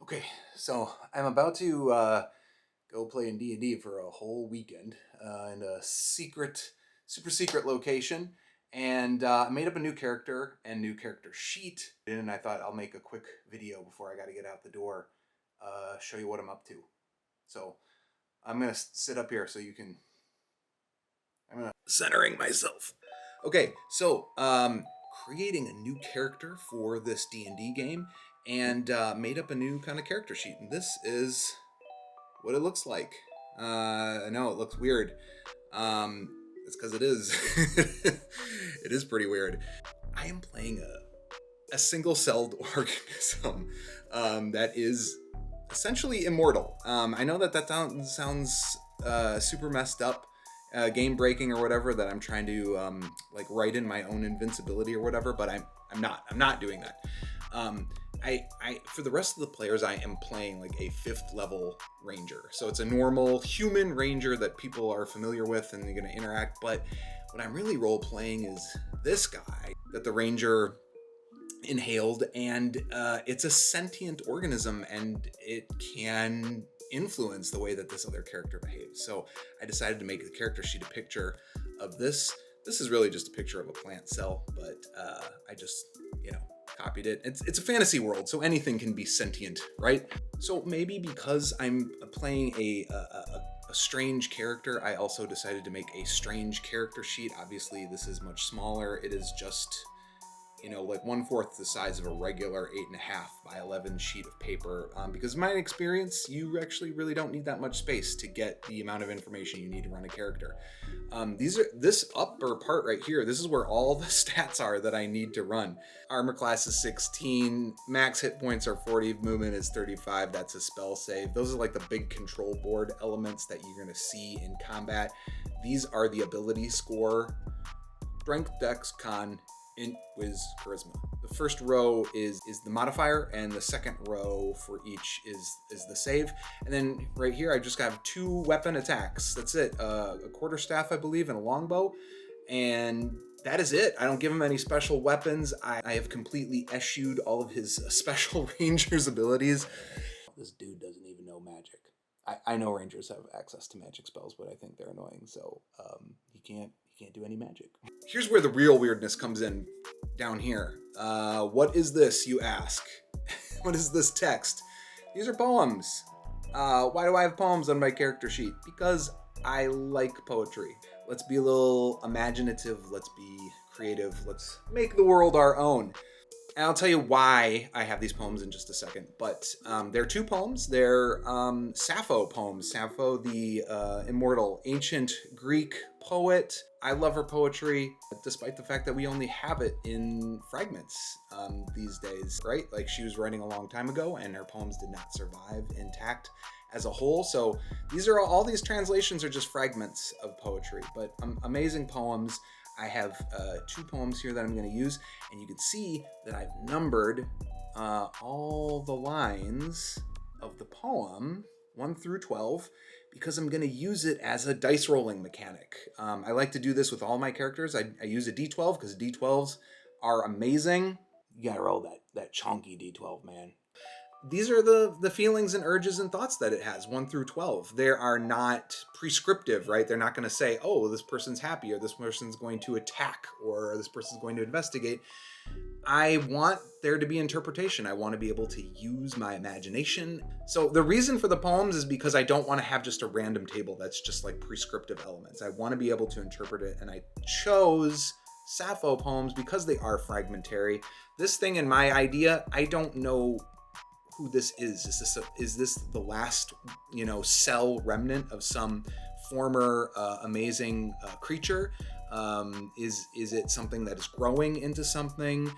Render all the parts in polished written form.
Okay, so I'm about to go play in D&D for a whole weekend in a super secret location, and I made up a new character and new character sheet. And I thought I'll make a quick video before I got to get out the door, show you what I'm up to. So I'm gonna sit up here so you can. I'm gonna centering myself. Okay, so creating a new character for this D&D game, and made up a new kind of character sheet, and this is what it looks like. I know it looks weird. Um, it's because it is. It is pretty weird. I am playing a single-celled organism that is essentially immortal. I know that sounds super messed up, game breaking or whatever. That I'm trying to like write in my own invincibility or whatever, but I'm not. I'm not doing that. I for the rest of the players, I am playing like a 5th level ranger. So it's a normal human ranger that people are familiar with and they're going to interact. But what I'm really role playing is this guy that the ranger inhaled, and it's a sentient organism, and it can influence the way that this other character behaves. So I decided to make the character sheet a picture of this. This is really just a picture of a plant cell, but I just, copied it. It's a fantasy world, so anything can be sentient, right? So maybe because I'm playing a strange character, I also decided to make a strange character sheet. Obviously, this is much smaller. It is just, like 1/4 the size of a regular 8.5 by 11 sheet of paper. Because in my experience, you actually really don't need that much space to get the amount of information you need to run a character. This upper part right here. This is where all the stats are that I need to run. Armor class is 16, max hit points are 40, movement is 35. That's a spell save. Those are like the big control board elements that you're gonna see in combat. These are the ability score: strength, dex, con, int, whiz, charisma. The first row is the modifier, and the second row for each is the save. And then right here, I just have 2 weapon attacks. That's it. A quarterstaff, I believe, and a longbow. And that is it. I don't give him any special weapons. I have completely eschewed all of his special ranger's abilities. This dude doesn't even know magic. I know rangers have access to magic spells, but I think they're annoying. So he can't do any magic. Here's where the real weirdness comes in. Down here, what is this, you ask? What is this text? These are poems. Why do I have poems on my character sheet? Because I like poetry. Let's be a little imaginative. Let's be creative. Let's make the world our own. And I'll tell you why I have these poems in just a second. But they're 2 poems. They're Sappho poems. Sappho, the immortal ancient Greek poet. I love her poetry, despite the fact that we only have it in fragments these days, right? Like, she was writing a long time ago, and her poems did not survive intact as a whole. So all these translations are just fragments of poetry, but amazing poems. I have 2 poems here that I'm going to use, and you can see that I've numbered all the lines of the poem 1 through 12 because I'm going to use it as a dice rolling mechanic. I like to do this with all my characters. I use a D12 because D12s are amazing. You got to roll that chunky D12, man. These are the feelings and urges and thoughts that it has, 1 through 12. They are not prescriptive, right? They're not going to say, oh, this person's happy, or this person's going to attack, or this person's going to investigate. I want there to be interpretation. I want to be able to use my imagination. So the reason for the poems is because I don't want to have just a random table that's just like prescriptive elements. I want to be able to interpret it, and I chose Sappho poems because they are fragmentary. This thing in my idea, I don't know who this is. Is this the last, cell remnant of some former amazing creature? Is it something that is growing into something?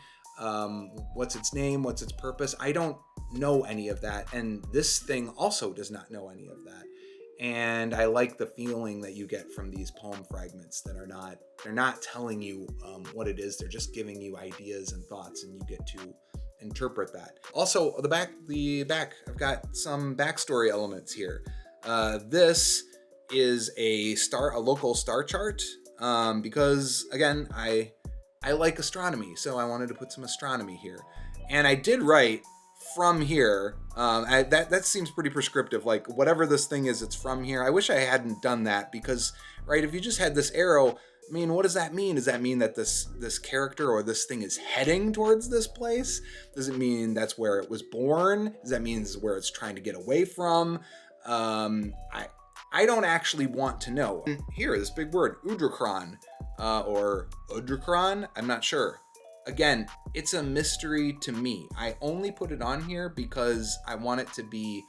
What's its name? What's its purpose? I don't know any of that, and this thing also does not know any of that. And I like the feeling that you get from these poem fragments that they're not telling you what it is. They're just giving you ideas and thoughts, and you get to interpret that. Also, the back, I've got some backstory elements here. This is a local star chart, because again, I like astronomy, so I wanted to put some astronomy here. And I did write from here. That seems pretty prescriptive. Like whatever this thing is, it's from here. I wish I hadn't done that because, right, if you just had this arrow, I mean, what does that mean? Does that mean that this character or this thing is heading towards this place? Does it mean that's where it was born? Does that mean this is where it's trying to get away from? I don't actually want to know. Here, this big word, Udrakron, or Udrakron, I'm not sure. Again, it's a mystery to me. I only put it on here because I want it to be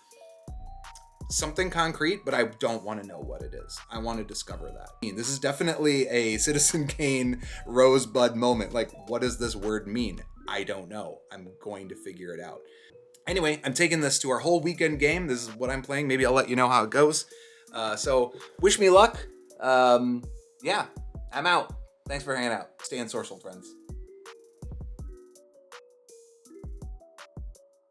something concrete, but I don't want to know what it is. I want to discover that. This is definitely a Citizen Kane Rosebud moment. Like, what does this word mean? I don't know. I'm going to figure it out. Anyway, I'm taking this to our whole weekend game. This is what I'm playing. Maybe I'll let you know how it goes. So wish me luck. Yeah, I'm out. Thanks for hanging out. Stay ensorcelled, friends.